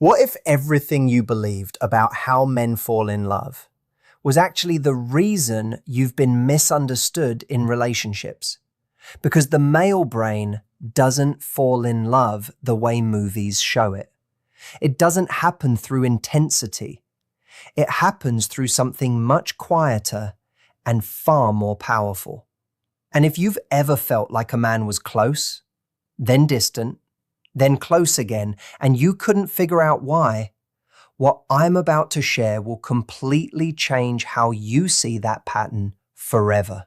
What if everything you believed about how men fall in love was actually the reason you've been misunderstood in relationships? Because the male brain doesn't fall in love the way movies show it. It doesn't happen through intensity. It happens through something much quieter and far more powerful. And if you've ever felt like a man was close, then distant, then close again, and you couldn't figure out why, what I'm about to share will completely change how you see that pattern forever.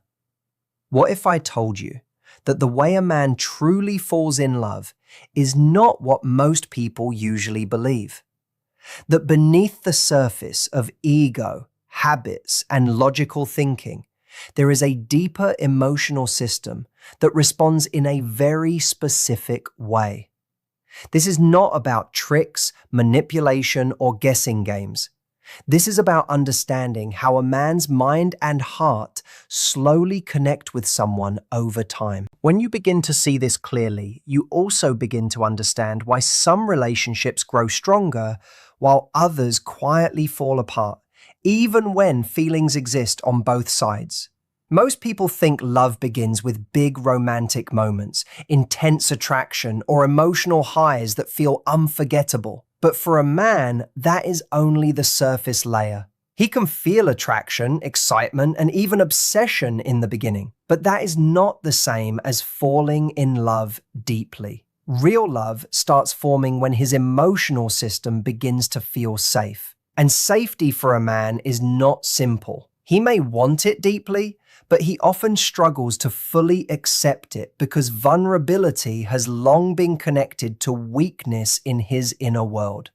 What if I told you that the way a man truly falls in love is not what most people usually believe? That beneath the surface of ego, habits, and logical thinking, there is a deeper emotional system that responds in a very specific way. This is not about tricks, manipulation, or guessing games. This is about understanding how a man's mind and heart slowly connect with someone over time. When you begin to see this clearly, you also begin to understand why some relationships grow stronger while others quietly fall apart, even when feelings exist on both sides. Most people think love begins with big romantic moments, intense attraction, or emotional highs that feel unforgettable. But for a man, that is only the surface layer. He can feel attraction, excitement, and even obsession in the beginning. But that is not the same as falling in love deeply. Real love starts forming when his emotional system begins to feel safe. And safety for a man is not simple. He may want it deeply, but he often struggles to fully accept it because vulnerability has long been connected to weakness in his inner world.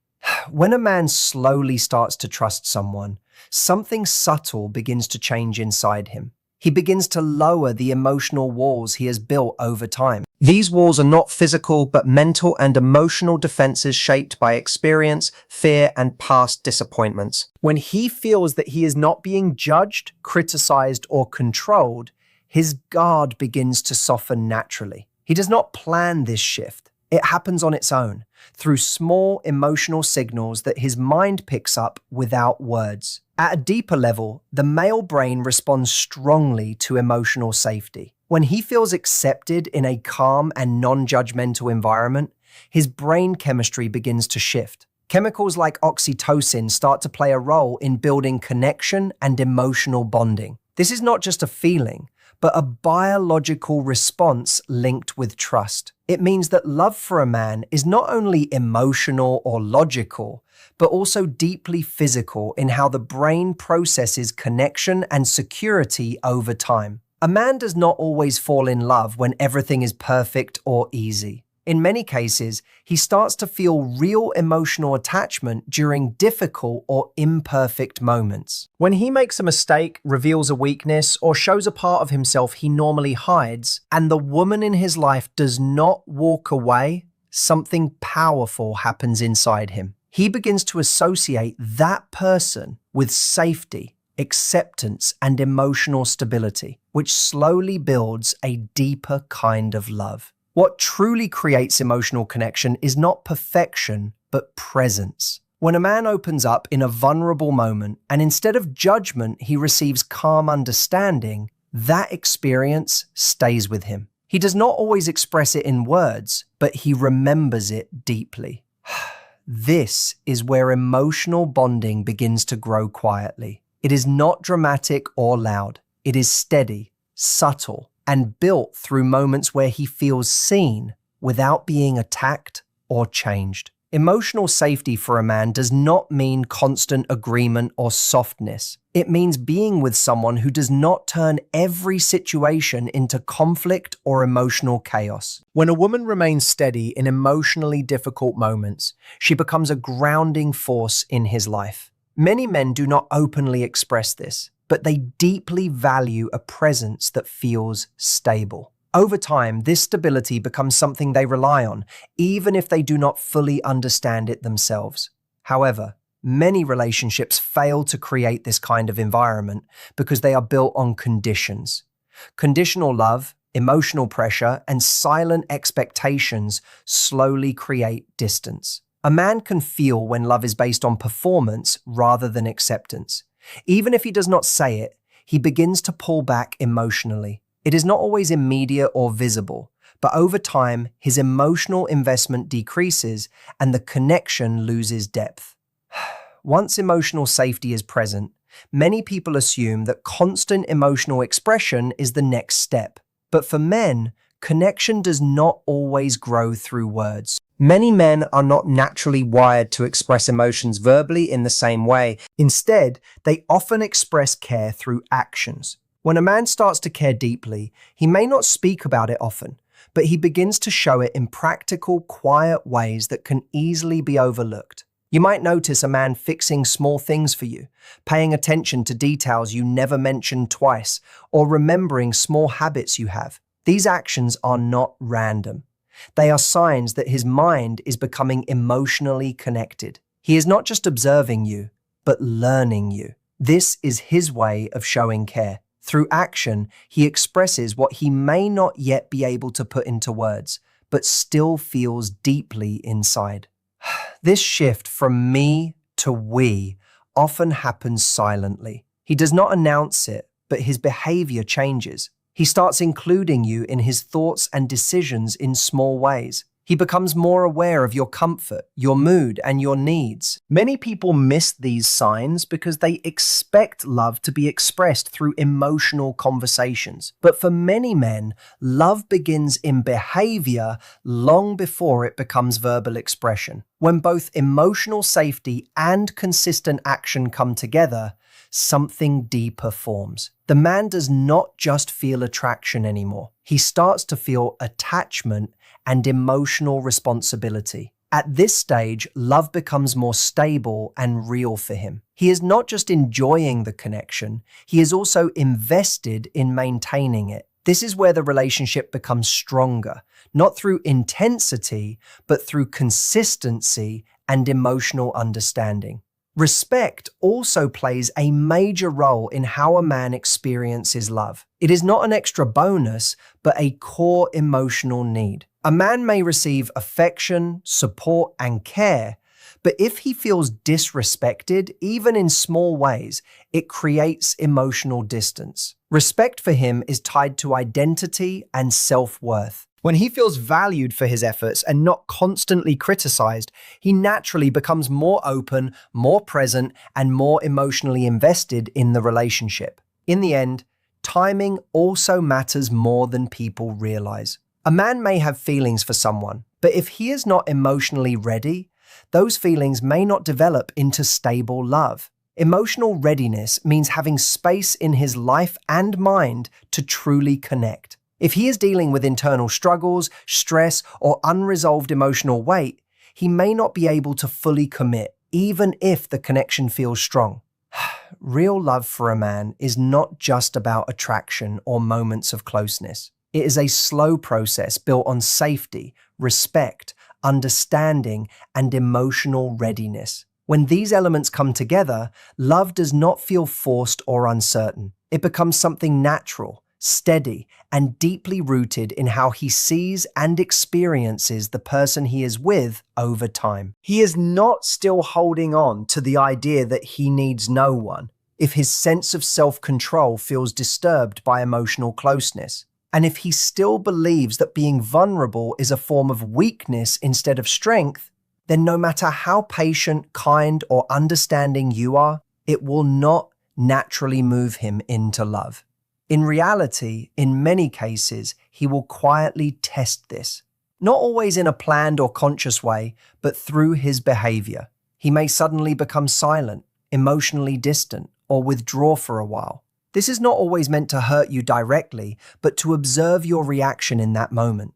When a man slowly starts to trust someone, something subtle begins to change inside him. He begins to lower the emotional walls he has built over time. These walls are not physical, but mental and emotional defenses shaped by experience, fear, and past disappointments. When he feels that he is not being judged, criticized, or controlled, his guard begins to soften naturally. He does not plan this shift. It happens on its own, through small emotional signals that his mind picks up without words. At a deeper level, the male brain responds strongly to emotional safety. When he feels accepted in a calm and non-judgmental environment, his brain chemistry begins to shift. Chemicals like oxytocin start to play a role in building connection and emotional bonding. This is not just a feeling, but a biological response linked with trust. It means that love for a man is not only emotional or logical, but also deeply physical in how the brain processes connection and security over time. A man does not always fall in love when everything is perfect or easy. In many cases, he starts to feel real emotional attachment during difficult or imperfect moments. When he makes a mistake, reveals a weakness, or shows a part of himself he normally hides, and the woman in his life does not walk away, something powerful happens inside him. He begins to associate that person with safety, acceptance, and emotional stability, which slowly builds a deeper kind of love. What truly creates emotional connection is not perfection, but presence. When a man opens up in a vulnerable moment, and instead of judgment, he receives calm understanding, that experience stays with him. He does not always express it in words, but he remembers it deeply. This is where emotional bonding begins to grow quietly. It is not dramatic or loud. It is steady, subtle, and built through moments where he feels seen without being attacked or changed. Emotional safety for a man does not mean constant agreement or softness. It means being with someone who does not turn every situation into conflict or emotional chaos. When a woman remains steady in emotionally difficult moments, she becomes a grounding force in his life. Many men do not openly express this, but they deeply value a presence that feels stable. Over time, this stability becomes something they rely on, even if they do not fully understand it themselves. However, many relationships fail to create this kind of environment because they are built on conditions. Conditional love, emotional pressure, and silent expectations slowly create distance. A man can feel when love is based on performance rather than acceptance. Even if he does not say it, he begins to pull back emotionally. It is not always immediate or visible, but over time, his emotional investment decreases and the connection loses depth. Once emotional safety is present, many people assume that constant emotional expression is the next step. But for men, connection does not always grow through words. Many men are not naturally wired to express emotions verbally in the same way. Instead, they often express care through actions. When a man starts to care deeply, he may not speak about it often, but he begins to show it in practical, quiet ways that can easily be overlooked. You might notice a man fixing small things for you, paying attention to details you never mentioned twice, or remembering small habits you have. These actions are not random. They are signs that his mind is becoming emotionally connected. He is not just observing you, but learning you. This is his way of showing care. Through action, he expresses what he may not yet be able to put into words, but still feels deeply inside. This shift from me to we often happens silently. He does not announce it, but his behavior changes. He starts including you in his thoughts and decisions in small ways. He becomes more aware of your comfort, your mood, and your needs. Many people miss these signs because they expect love to be expressed through emotional conversations. But for many men, love begins in behavior long before it becomes verbal expression. When both emotional safety and consistent action come together, something deeper forms. The man does not just feel attraction anymore. He starts to feel attachment and emotional responsibility. At this stage, love becomes more stable and real for him. He is not just enjoying the connection, he is also invested in maintaining it. This is where the relationship becomes stronger, not through intensity, but through consistency and emotional understanding. Respect also plays a major role in how a man experiences love. It is not an extra bonus, but a core emotional need. A man may receive affection, support, and care, but if he feels disrespected, even in small ways, it creates emotional distance. Respect for him is tied to identity and self-worth. When he feels valued for his efforts and not constantly criticized, he naturally becomes more open, more present, and more emotionally invested in the relationship. In the end, timing also matters more than people realize. A man may have feelings for someone, but if he is not emotionally ready, those feelings may not develop into stable love. Emotional readiness means having space in his life and mind to truly connect. If he is dealing with internal struggles, stress, or unresolved emotional weight, he may not be able to fully commit, even if the connection feels strong. Real love for a man is not just about attraction or moments of closeness. It is a slow process built on safety, respect, understanding, and emotional readiness. When these elements come together, love does not feel forced or uncertain. It becomes something natural, steady, and deeply rooted in how he sees and experiences the person he is with over time. He is not still holding on to the idea that he needs no one if his sense of self-control feels disturbed by emotional closeness. And if he still believes that being vulnerable is a form of weakness instead of strength, then no matter how patient, kind, or understanding you are, it will not naturally move him into love. In reality, in many cases, he will quietly test this. Not always in a planned or conscious way, but through his behavior. He may suddenly become silent, emotionally distant, or withdraw for a while. This is not always meant to hurt you directly, but to observe your reaction in that moment.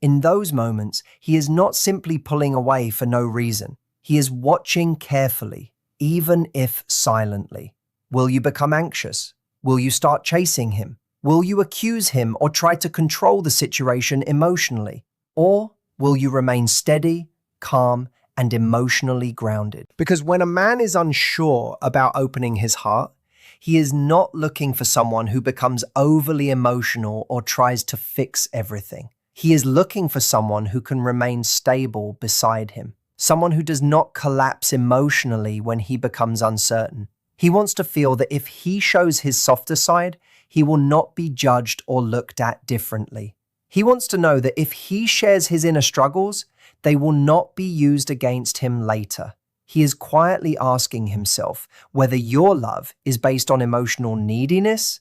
In those moments, he is not simply pulling away for no reason. He is watching carefully, even if silently. Will you become anxious? Will you start chasing him? Will you accuse him or try to control the situation emotionally? Or will you remain steady, calm, and emotionally grounded? Because when a man is unsure about opening his heart, he is not looking for someone who becomes overly emotional or tries to fix everything. He is looking for someone who can remain stable beside him. someone who does not collapse emotionally when he becomes uncertain. He wants to feel that if he shows his softer side, he will not be judged or looked at differently. He wants to know that if he shares his inner struggles, they will not be used against him later. He is quietly asking himself whether your love is based on emotional neediness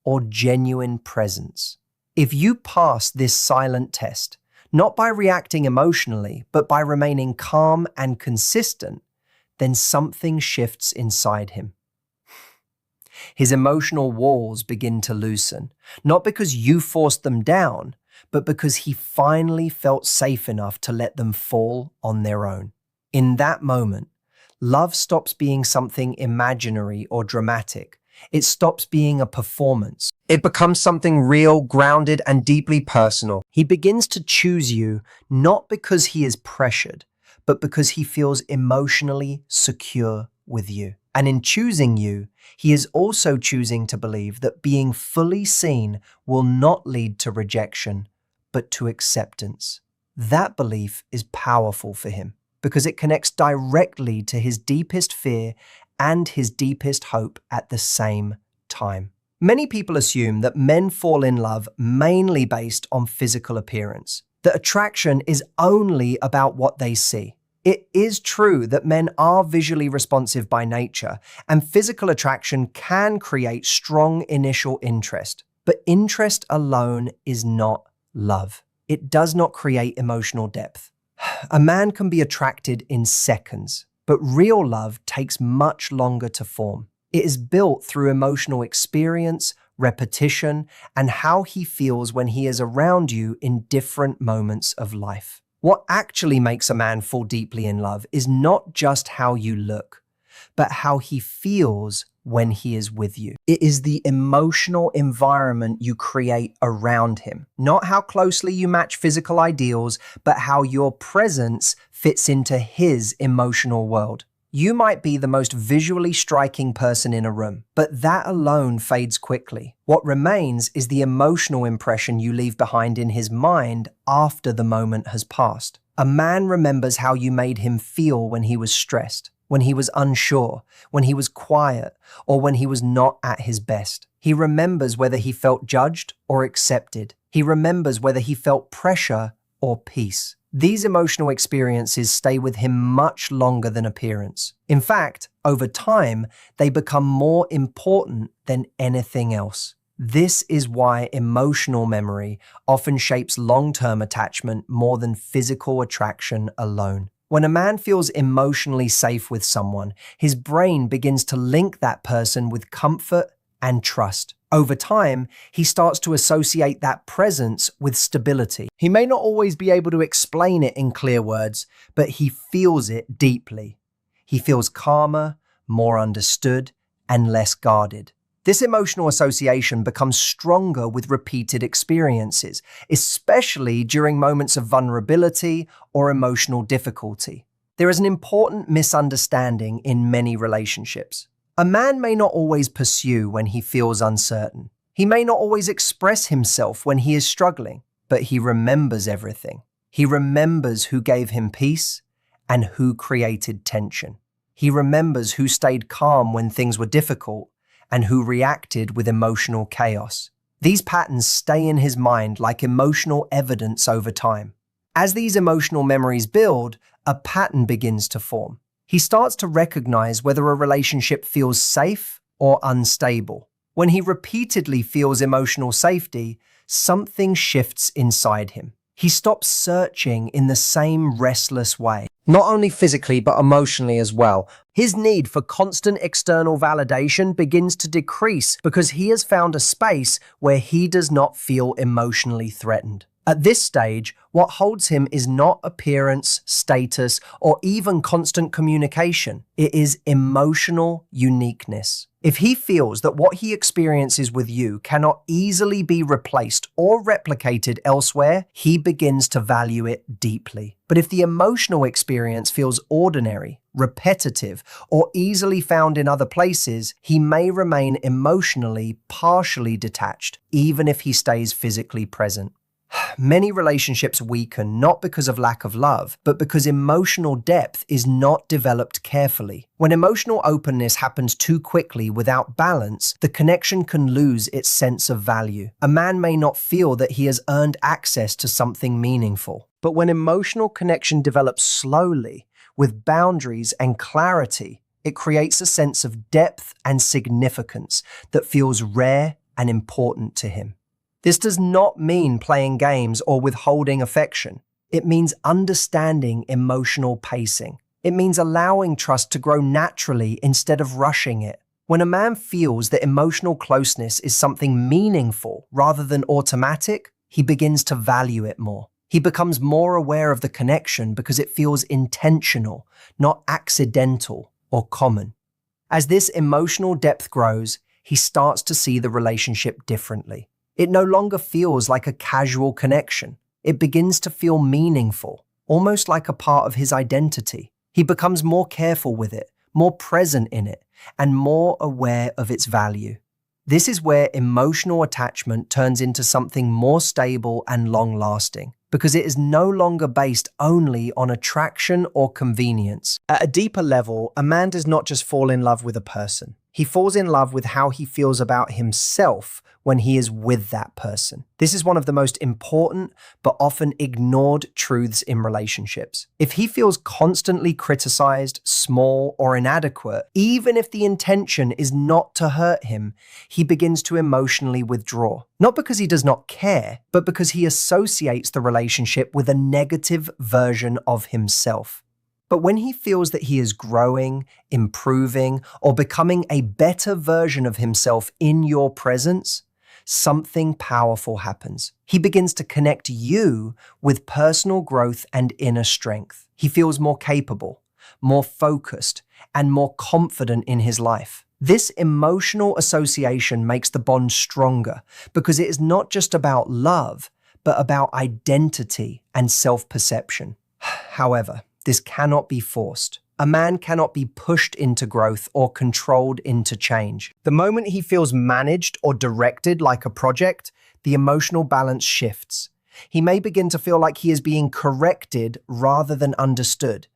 or genuine presence. If you pass this silent test, not by reacting emotionally, but by remaining calm and consistent, then something shifts inside him. His emotional walls begin to loosen, not because you forced them down, but because he finally felt safe enough to let them fall on their own. In that moment, love stops being something imaginary or dramatic. It stops being a performance. It becomes something real, grounded, and deeply personal. He begins to choose you not because he is pressured, but because he feels emotionally secure with you. And in choosing you, he is also choosing to believe that being fully seen will not lead to rejection, but to acceptance. That belief is powerful for him because it connects directly to his deepest fear and his deepest hope at the same time. Many people assume that men fall in love mainly based on physical appearance, that attraction is only about what they see. It is true that men are visually responsive by nature, and physical attraction can create strong initial interest. But interest alone is not love. It does not create emotional depth. A man can be attracted in seconds, but real love takes much longer to form. It is built through emotional experience, repetition, and how he feels when he is around you in different moments of life. What actually makes a man fall deeply in love is not just how you look, but how he feels when he is with you. It is the emotional environment you create around him, not how closely you match physical ideals, but how your presence fits into his emotional world. You might be the most visually striking person in a room, but that alone fades quickly. What remains is the emotional impression you leave behind in his mind after the moment has passed. A man remembers how you made him feel when he was stressed, when he was unsure, when he was quiet, or when he was not at his best. He remembers whether he felt judged or accepted. He remembers whether he felt pressure or peace. These emotional experiences stay with him much longer than appearance. In fact, over time, they become more important than anything else. This is why emotional memory often shapes long-term attachment more than physical attraction alone. When a man feels emotionally safe with someone, his brain begins to link that person with comfort and trust. Over time, he starts to associate that presence with stability. He may not always be able to explain it in clear words, but he feels it deeply. He feels calmer, more understood, and less guarded. This emotional association becomes stronger with repeated experiences, especially during moments of vulnerability or emotional difficulty. There is an important misunderstanding in many relationships. A man may not always pursue when he feels uncertain. He may not always express himself when he is struggling, but he remembers everything. He remembers who gave him peace and who created tension. He remembers who stayed calm when things were difficult and who reacted with emotional chaos. These patterns stay in his mind like emotional evidence over time. As these emotional memories build, a pattern begins to form. He starts to recognize whether a relationship feels safe or unstable. When he repeatedly feels emotional safety, something shifts inside him. He stops searching in the same restless way, not only physically but emotionally as well. His need for constant external validation begins to decrease because he has found a space where he does not feel emotionally threatened. At this stage, what holds him is not appearance, status, or even constant communication. It is emotional uniqueness. If he feels that what he experiences with you cannot easily be replaced or replicated elsewhere, he begins to value it deeply. But if the emotional experience feels ordinary, repetitive, or easily found in other places, he may remain emotionally partially detached, even if he stays physically present. Many relationships weaken not because of lack of love, but because emotional depth is not developed carefully. When emotional openness happens too quickly without balance, the connection can lose its sense of value. A man may not feel that he has earned access to something meaningful. But when emotional connection develops slowly, with boundaries and clarity, it creates a sense of depth and significance that feels rare and important to him. This does not mean playing games or withholding affection. It means understanding emotional pacing. It means allowing trust to grow naturally instead of rushing it. When a man feels that emotional closeness is something meaningful rather than automatic, he begins to value it more. He becomes more aware of the connection because it feels intentional, not accidental or common. As this emotional depth grows, he starts to see the relationship differently. It no longer feels like a casual connection. It begins to feel meaningful, almost like a part of his identity. He becomes more careful with it, more present in it, and more aware of its value. This is where emotional attachment turns into something more stable and long-lasting, because it is no longer based only on attraction or convenience. At a deeper level, a man does not just fall in love with a person. He falls in love with how he feels about himself when he is with that person. This is one of the most important but often ignored truths in relationships. If he feels constantly criticized, small, or inadequate, even if the intention is not to hurt him, he begins to emotionally withdraw. Not because he does not care, but because he associates the relationship with a negative version of himself. But when he feels that he is growing, improving, or becoming a better version of himself in your presence, something powerful happens. He begins to connect you with personal growth and inner strength. He feels more capable, more focused, and more confident in his life. This emotional association makes the bond stronger because it is not just about love, but about identity and self-perception. However, this cannot be forced. A man cannot be pushed into growth or controlled into change. The moment he feels managed or directed like a project, the emotional balance shifts. He may begin to feel like he is being corrected rather than understood.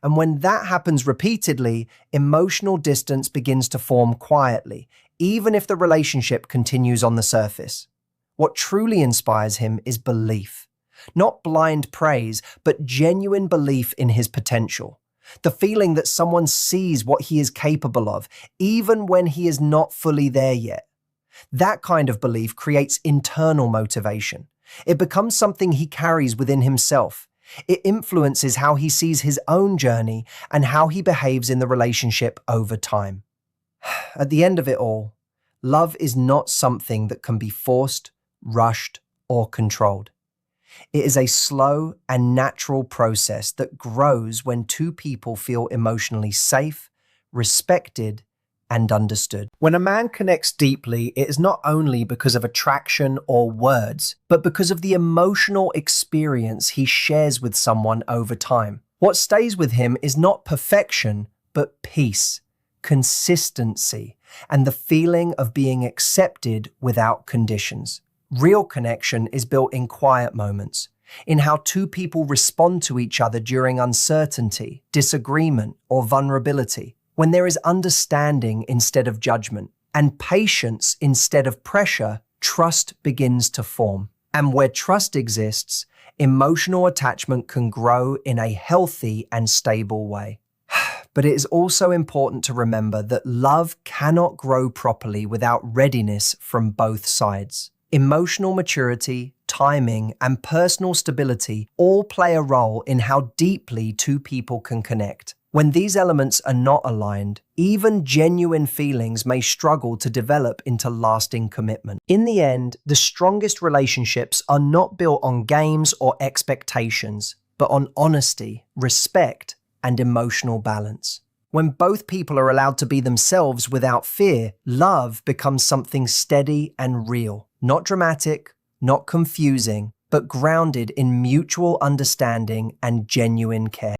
And when that happens repeatedly, emotional distance begins to form quietly, even if the relationship continues on the surface. What truly inspires him is belief. Not blind praise, but genuine belief in his potential. The feeling that someone sees what he is capable of, even when he is not fully there yet. That kind of belief creates internal motivation. It becomes something he carries within himself. It influences how he sees his own journey and how he behaves in the relationship over time. At the end of it all, love is not something that can be forced, rushed, or controlled. It is a slow and natural process that grows when two people feel emotionally safe, respected, and understood. When a man connects deeply, it is not only because of attraction or words, but because of the emotional experience he shares with someone over time. What stays with him is not perfection, but peace, consistency, and the feeling of being accepted without conditions. Real connection is built in quiet moments, in how two people respond to each other during uncertainty, disagreement, or vulnerability. When there is understanding instead of judgment, and patience instead of pressure, trust begins to form. And where trust exists, emotional attachment can grow in a healthy and stable way. But it is also important to remember that love cannot grow properly without readiness from both sides. Emotional maturity, timing, and personal stability all play a role in how deeply two people can connect. When these elements are not aligned, even genuine feelings may struggle to develop into lasting commitment. In the end, the strongest relationships are not built on games or expectations, but on honesty, respect, and emotional balance. When both people are allowed to be themselves without fear, love becomes something steady and real. Not dramatic, not confusing, but grounded in mutual understanding and genuine care.